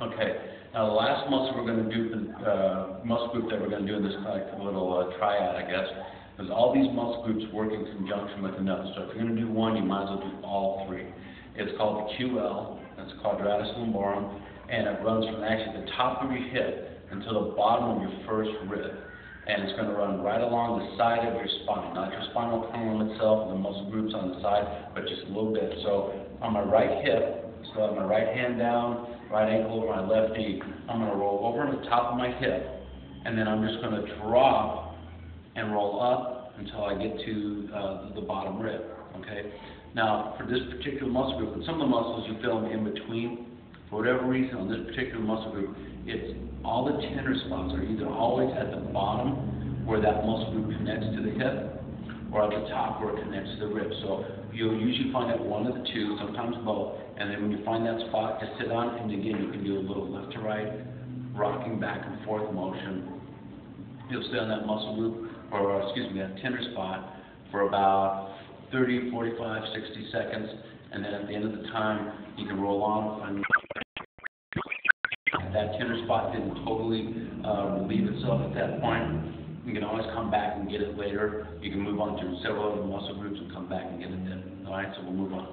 Okay. Now the last muscle we're going to do, muscle group that we're going to do in this little triad, I guess, is all these muscle groups work in conjunction with another. So if you're going to do one, you might as well do all three. It's called the QL. That's quadratus lumborum, and it runs from actually the top of your hip until the bottom of your first rib. And it's going to run right along the side of your spine, not your spinal column itself and the muscle groups on the side, but just a little bit. So on my right hip, so I have my right hand down, right ankle over my left knee, I'm going to roll over on the top of my hip, and then I'm just going to drop and roll up until I get to the bottom rib. Okay. Now, for this particular muscle group, and some of the muscles you feel in between, for whatever reason, on this particular muscle group, it's all the tender spots are either always at the bottom where that muscle group connects to the hip, or at the top where it connects to the rib. So you'll usually find out one of the two, sometimes both, and then when you find that spot, just sit on it, and again, you can do a little left to right, rocking back and forth motion. You'll stay on that muscle group, or excuse me, that tender spot for about 30, 45, 60 seconds, and then at the end of the time, you can roll on. If that tender spot didn't totally relieve itself at that point, you can always come back and get it later. You can move on to several other muscle groups and come back and get it then. All right, so we'll move on.